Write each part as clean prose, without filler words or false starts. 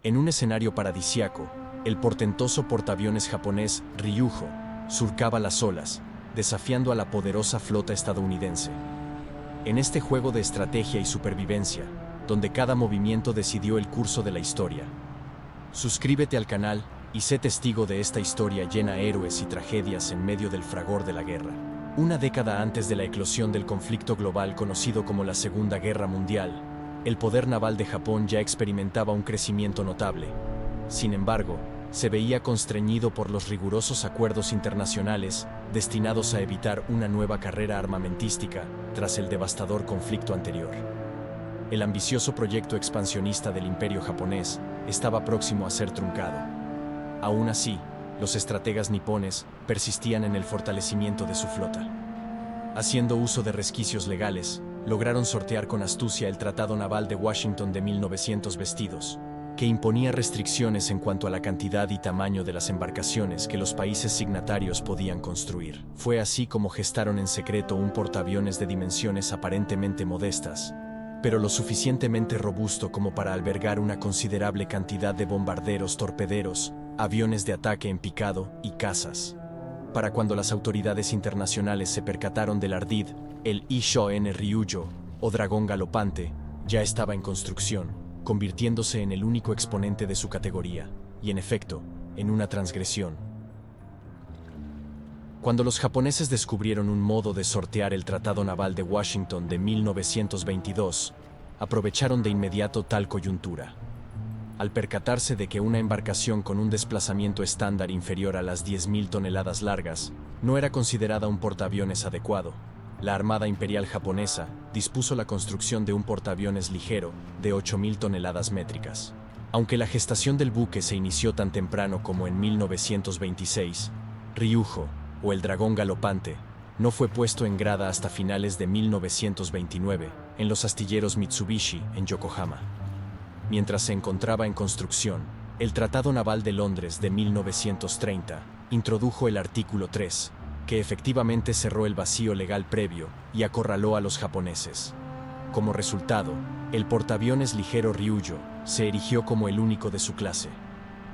En un escenario paradisíaco, el portentoso portaaviones japonés Ryujo surcaba las olas, desafiando a la poderosa flota estadounidense. En este juego de estrategia y supervivencia, donde cada movimiento decidió el curso de la historia. Suscríbete al canal y sé testigo de esta historia llena de héroes y tragedias en medio del fragor de la guerra. Una década antes de la eclosión del conflicto global conocido como la Segunda Guerra Mundial, el poder naval de Japón ya experimentaba un crecimiento notable. Sin embargo, se veía constreñido por los rigurosos acuerdos internacionales destinados a evitar una nueva carrera armamentística tras el devastador conflicto anterior. El ambicioso proyecto expansionista del imperio japonés estaba próximo a ser truncado. Aún así, los estrategas nipones persistían en el fortalecimiento de su flota. Haciendo uso de resquicios legales, lograron sortear con astucia el Tratado Naval de Washington de 1922, que imponía restricciones en cuanto a la cantidad y tamaño de las embarcaciones que los países signatarios podían construir. Fue así como gestaron en secreto un portaaviones de dimensiones aparentemente modestas, pero lo suficientemente robusto como para albergar una considerable cantidad de bombarderos, torpederos, aviones de ataque en picado y cazas. Para cuando las autoridades internacionales se percataron del ardid, el Issho-en Ryujo, o dragón galopante, ya estaba en construcción, convirtiéndose en el único exponente de su categoría, y en efecto, en una transgresión. Cuando los japoneses descubrieron un modo de sortear el Tratado Naval de Washington de 1922, aprovecharon de inmediato tal coyuntura. Al percatarse de que una embarcación con un desplazamiento estándar inferior a las 10.000 toneladas largas no era considerada un portaaviones adecuado, la Armada Imperial Japonesa dispuso la construcción de un portaaviones ligero de 8.000 toneladas métricas. Aunque la gestación del buque se inició tan temprano como en 1926, Ryujo, o el dragón galopante, no fue puesto en grada hasta finales de 1929 en los astilleros Mitsubishi en Yokohama. Mientras se encontraba en construcción, el Tratado Naval de Londres de 1930 introdujo el artículo 3, que efectivamente cerró el vacío legal previo y acorraló a los japoneses. Como resultado, el portaaviones ligero Ryujo se erigió como el único de su clase.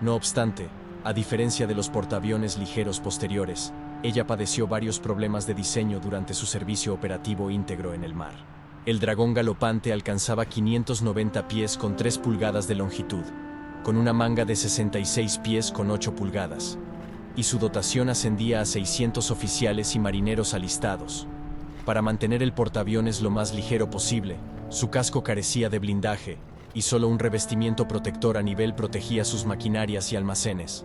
No obstante, a diferencia de los portaaviones ligeros posteriores, ella padeció varios problemas de diseño durante su servicio operativo íntegro en el mar. El dragón galopante alcanzaba 590 pies con 3 pulgadas de longitud, con una manga de 66 pies con 8 pulgadas, y su dotación ascendía a 600 oficiales y marineros alistados. Para mantener el portaaviones lo más ligero posible, su casco carecía de blindaje, y solo un revestimiento protector a nivel protegía sus maquinarias y almacenes.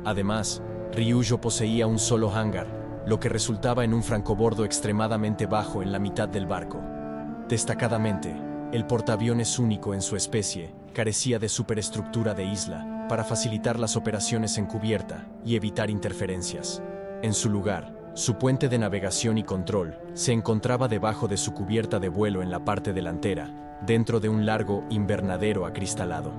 Además, Ryujo poseía un solo hangar, lo que resultaba en un francobordo extremadamente bajo en la mitad del barco. Destacadamente, el portaaviones único en su especie carecía de superestructura de isla para facilitar las operaciones en cubierta y evitar interferencias. En su lugar, su puente de navegación y control se encontraba debajo de su cubierta de vuelo en la parte delantera, dentro de un largo invernadero acristalado.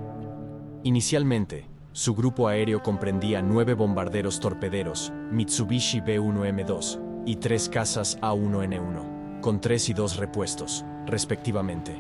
Inicialmente, su grupo aéreo comprendía 9 bombarderos torpederos Mitsubishi B-1M2 y 3 cazas A-1N1, con 3 y 2 repuestos, respectivamente.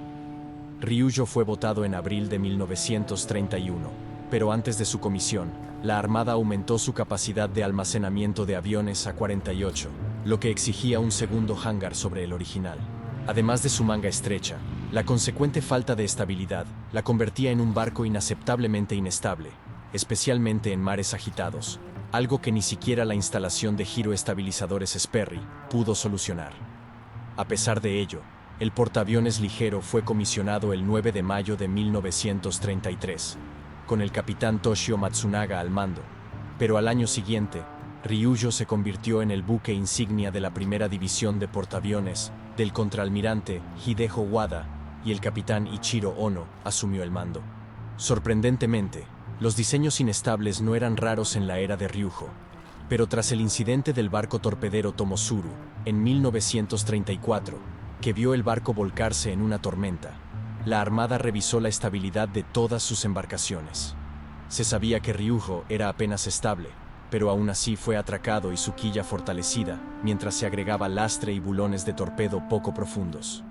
Ryujo fue votado en abril de 1931, pero antes de su comisión, la Armada aumentó su capacidad de almacenamiento de aviones a 48, lo que exigía un segundo hangar sobre el original. Además de su manga estrecha, la consecuente falta de estabilidad la convertía en un barco inaceptablemente inestable, especialmente en mares agitados, algo que ni siquiera la instalación de giroestabilizadores Sperry pudo solucionar. A pesar de ello, el portaaviones ligero fue comisionado el 9 de mayo de 1933, con el capitán Toshio Matsunaga al mando, pero al año siguiente, Ryujo se convirtió en el buque insignia de la primera división de portaaviones del contraalmirante Hidejo Wada, y el capitán Ichiro Ono asumió el mando. Sorprendentemente, los diseños inestables no eran raros en la era de Ryujo, pero tras el incidente del barco torpedero Tomosuru, en 1934, que vio el barco volcarse en una tormenta, la Armada revisó la estabilidad de todas sus embarcaciones. Se sabía que Ryujo era apenas estable, pero aún así fue atracado y su quilla fortalecida, mientras se agregaba lastre y bulones de torpedo poco profundos.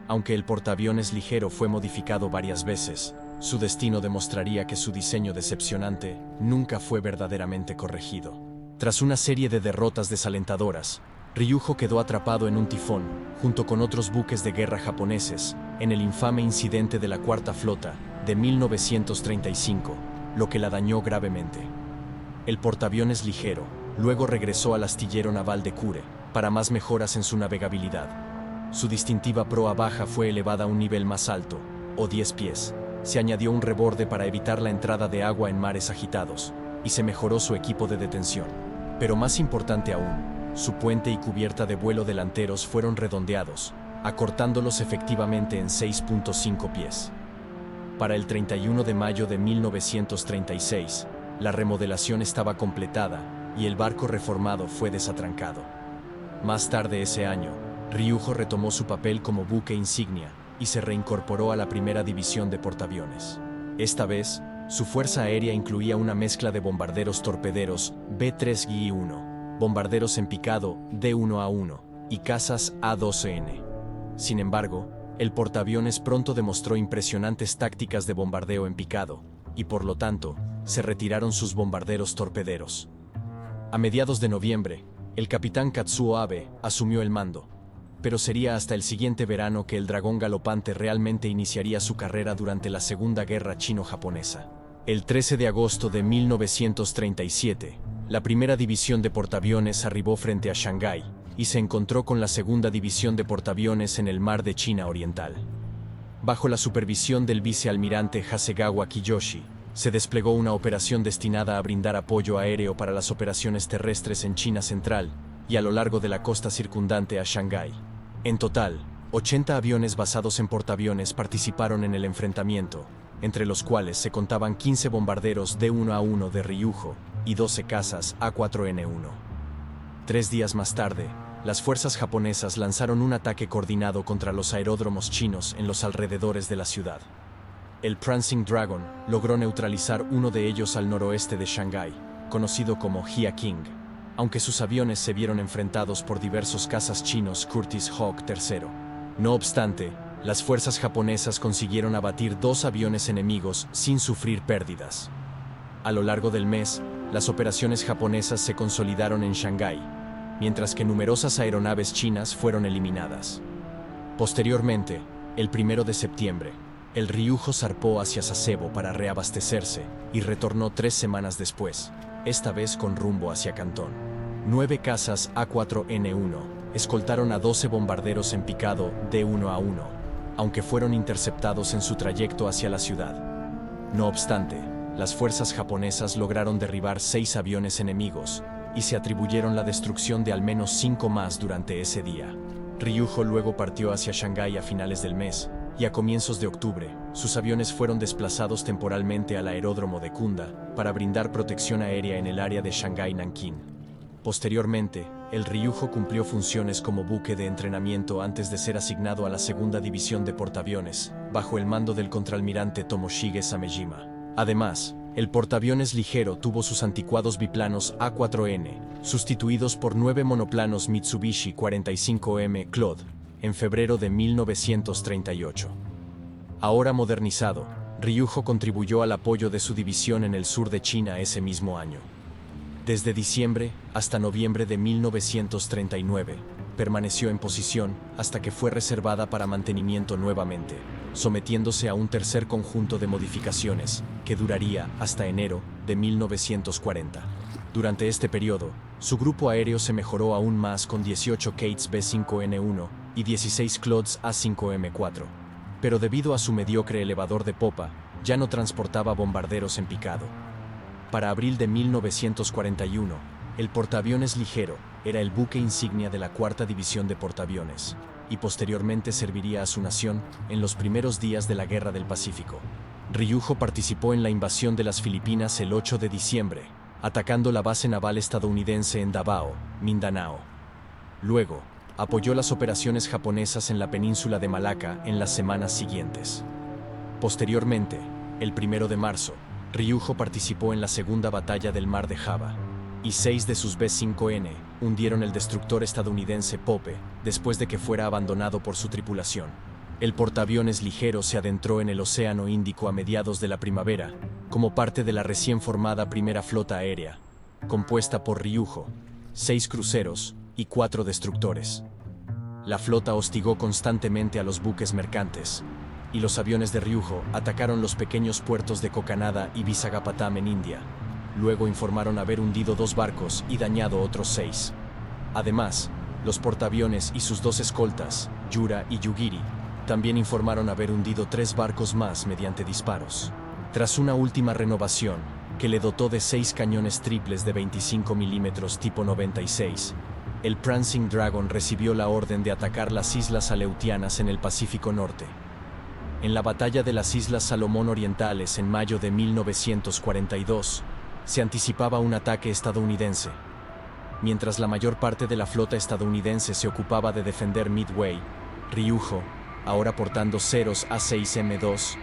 Aunque el portaaviones ligero fue modificado varias veces, Su destino demostraría que su diseño decepcionante nunca fue verdaderamente corregido. Tras una serie de derrotas desalentadoras, Ryujo quedó atrapado en un tifón, junto con otros buques de guerra japoneses, en el infame incidente de la Cuarta Flota de 1935, lo que la dañó gravemente. El portaaviones ligero luego regresó al astillero naval de Kure para más mejoras en su navegabilidad. Su distintiva proa baja fue elevada a un nivel más alto, o 10 pies. Se añadió un reborde para evitar la entrada de agua en mares agitados, y se mejoró su equipo de detención. Pero más importante aún, su puente y cubierta de vuelo delanteros fueron redondeados, acortándolos efectivamente en 6.5 pies. Para el 31 de mayo de 1936, la remodelación estaba completada y el barco reformado fue desatrancado. Más tarde ese año, Ryujo retomó su papel como buque insignia y se reincorporó a la primera división de portaaviones. Esta vez, su fuerza aérea incluía una mezcla de bombarderos torpederos B-3GI-1, bombarderos en picado D-1A1 y cazas A-12N. Sin embargo, el portaaviones pronto demostró impresionantes tácticas de bombardeo en picado, y por lo tanto, se retiraron sus bombarderos torpederos. A mediados de noviembre, el capitán Katsuo Abe asumió el mando, pero sería hasta el siguiente verano que el dragón galopante realmente iniciaría su carrera durante la Segunda Guerra Chino-Japonesa. El 13 de agosto de 1937, la primera división de portaaviones arribó frente a Shanghái y se encontró con la segunda división de portaaviones en el mar de China Oriental. Bajo la supervisión del vicealmirante Hasegawa Kiyoshi, se desplegó una operación destinada a brindar apoyo aéreo para las operaciones terrestres en China Central y a lo largo de la costa circundante a Shanghái. En total, 80 aviones basados en portaaviones participaron en el enfrentamiento, entre los cuales se contaban 15 bombarderos D-1A1 de Ryujo y 12 cazas A-4N1. 3 días más tarde, las fuerzas japonesas lanzaron un ataque coordinado contra los aeródromos chinos en los alrededores de la ciudad. El Prancing Dragon logró neutralizar uno de ellos al noroeste de Shanghái, conocido como Hia King, aunque sus aviones se vieron enfrentados por diversos cazas chinos Curtiss Hawk III. No obstante, las fuerzas japonesas consiguieron abatir 2 aviones enemigos sin sufrir pérdidas. A lo largo del mes, las operaciones japonesas se consolidaron en Shanghái, mientras que numerosas aeronaves chinas fueron eliminadas. Posteriormente, el 1 de septiembre, el Ryujo zarpó hacia Sasebo para reabastecerse y retornó 3 semanas después, esta vez con rumbo hacia Cantón. 9 cazas A-4N1 escoltaron a 12 bombarderos en picado D-1A1, aunque fueron interceptados en su trayecto hacia la ciudad. No obstante, las fuerzas japonesas lograron derribar 6 aviones enemigos y se atribuyeron la destrucción de al menos 5 más durante ese día. Ryujo luego partió hacia Shanghái a finales del mes, y a comienzos de octubre, sus aviones fueron desplazados temporalmente al aeródromo de Kunda para brindar protección aérea en el área de Shanghái-Nankín. Posteriormente, el Ryujo cumplió funciones como buque de entrenamiento antes de ser asignado a la segunda división de portaaviones, bajo el mando del contraalmirante Tomoshige Samejima. Además, el portaaviones ligero tuvo sus anticuados biplanos A-4N, sustituidos por 9 monoplanos Mitsubishi 45M Claude, en febrero de 1938. Ahora modernizado, Ryujo contribuyó al apoyo de su división en el sur de China ese mismo año. Desde diciembre hasta noviembre de 1939, permaneció en posición hasta que fue reservada para mantenimiento nuevamente, sometiéndose a un tercer conjunto de modificaciones que duraría hasta enero de 1940. Durante este periodo, su grupo aéreo se mejoró aún más con 18 Kates B-5N1 y 16 Claudes A-5M4, pero debido a su mediocre elevador de popa, ya no transportaba bombarderos en picado. Para abril de 1941, el portaaviones ligero era el buque insignia de la Cuarta División de Portaaviones, y posteriormente serviría a su nación en los primeros días de la Guerra del Pacífico. Ryujo participó en la invasión de las Filipinas el 8 de diciembre, atacando la base naval estadounidense en Davao, Mindanao. Luego, apoyó las operaciones japonesas en la península de Malaca en las semanas siguientes. Posteriormente, el 1 de marzo, Ryujo participó en la segunda batalla del Mar de Java, y 6 de sus B-5N hundieron el destructor estadounidense Pope después de que fuera abandonado por su tripulación. El portaaviones ligero se adentró en el Océano Índico a mediados de la primavera, como parte de la recién formada Primera Flota Aérea, compuesta por Ryūhō, 6 cruceros y 4 destructores. La flota hostigó constantemente a los buques mercantes, y los aviones de Ryūhō atacaron los pequeños puertos de Kokanada y Visagapatam en India. Luego informaron haber hundido 2 barcos y dañado otros 6. Además, los portaaviones y sus 2 escoltas, Yura y Yugiri, también informaron haber hundido 3 barcos más mediante disparos. Tras una última renovación, que le dotó de 6 cañones triples de 25 milímetros tipo 96, el Prancing Dragon recibió la orden de atacar las Islas Aleutianas en el Pacífico Norte. En la batalla de las Islas Salomón Orientales en mayo de 1942, se anticipaba un ataque estadounidense. Mientras la mayor parte de la flota estadounidense se ocupaba de defender Midway, Ryūhō, ahora portando ceros A6M2,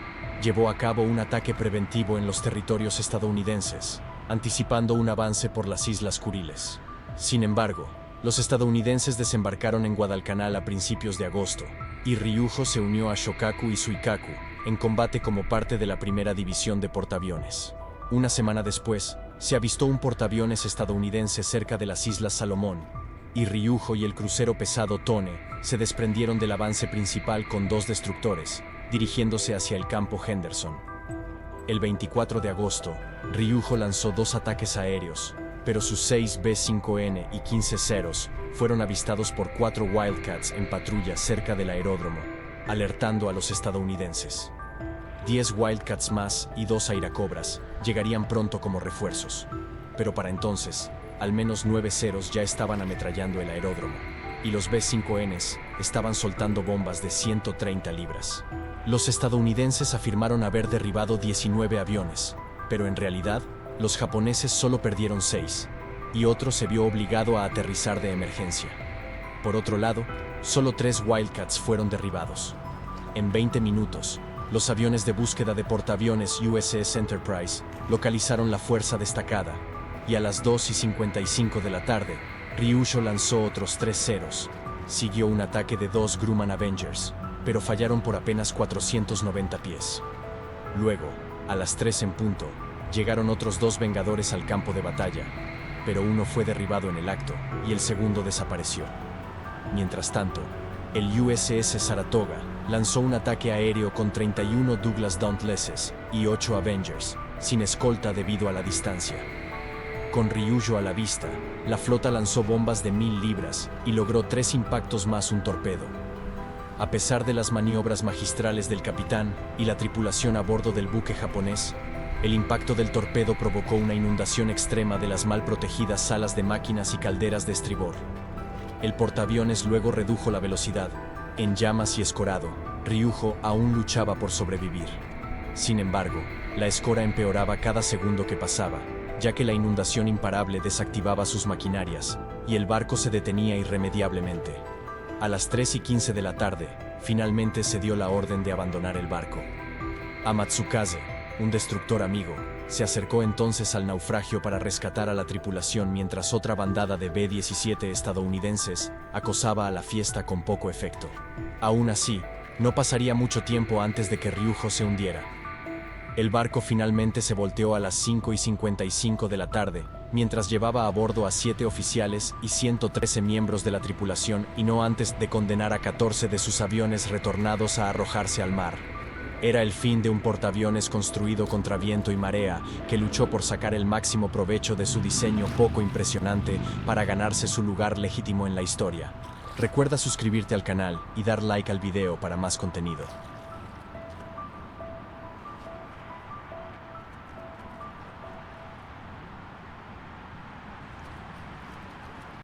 llevó a cabo un ataque preventivo en los territorios estadounidenses, anticipando un avance por las Islas Kuriles. Sin embargo, los estadounidenses desembarcaron en Guadalcanal a principios de agosto, y Ryūhō se unió a Shokaku y Suikaku en combate como parte de la primera división de portaaviones. Una semana después, se avistó un portaaviones estadounidense cerca de las Islas Salomón, y Ryūhō y el crucero pesado Tone se desprendieron del avance principal con 2 destructores, dirigiéndose hacia el campo Henderson. El 24 de agosto, Ryūhō lanzó 2 ataques aéreos, pero sus 6 B-5N y 15 ceros fueron avistados por 4 Wildcats en patrulla cerca del aeródromo, alertando a los estadounidenses. 10 Wildcats más y 2 Airacobras llegarían pronto como refuerzos, pero para entonces, al menos 9 ceros ya estaban ametrallando el aeródromo, y los B-5Ns estaban soltando bombas de 130 libras. Los estadounidenses afirmaron haber derribado 19 aviones, pero en realidad, los japoneses solo perdieron 6, y otro se vio obligado a aterrizar de emergencia. Por otro lado, solo 3 Wildcats fueron derribados. En 20 minutos, los aviones de búsqueda de portaaviones USS Enterprise localizaron la fuerza destacada, y a las 2:55 de la tarde, Ryūhō lanzó otros 3 ceros. Siguió un ataque de 2 Grumman Avengers, pero fallaron por apenas 490 pies. Luego, a las 3 en punto, llegaron otros 2 Vengadores al campo de batalla, pero uno fue derribado en el acto y el segundo desapareció. Mientras tanto, el USS Saratoga lanzó un ataque aéreo con 31 Douglas Dauntlesses y 8 Avengers, sin escolta debido a la distancia. Con Ryūhō a la vista, la flota lanzó bombas de 1000 libras y logró 3 impactos más un torpedo. A pesar de las maniobras magistrales del capitán y la tripulación a bordo del buque japonés, el impacto del torpedo provocó una inundación extrema de las mal protegidas salas de máquinas y calderas de estribor. El portaaviones luego redujo la velocidad. En llamas y escorado, Ryūhō aún luchaba por sobrevivir. Sin embargo, la escora empeoraba cada segundo que pasaba, ya que la inundación imparable desactivaba sus maquinarias, y el barco se detenía irremediablemente. A las 3:15 de la tarde, finalmente se dio la orden de abandonar el barco. Amatsukaze, un destructor amigo, se acercó entonces al naufragio para rescatar a la tripulación mientras otra bandada de B-17 estadounidenses acosaba a la fiesta con poco efecto. Aún así, no pasaría mucho tiempo antes de que Ryūhō se hundiera. El barco finalmente se volteó a las 5:55 de la tarde, mientras llevaba a bordo a 7 oficiales y 113 miembros de la tripulación y no antes de condenar a 14 de sus aviones retornados a arrojarse al mar. Era el fin de un portaaviones construido contra viento y marea, que luchó por sacar el máximo provecho de su diseño poco impresionante para ganarse su lugar legítimo en la historia. Recuerda suscribirte al canal y dar like al video para más contenido.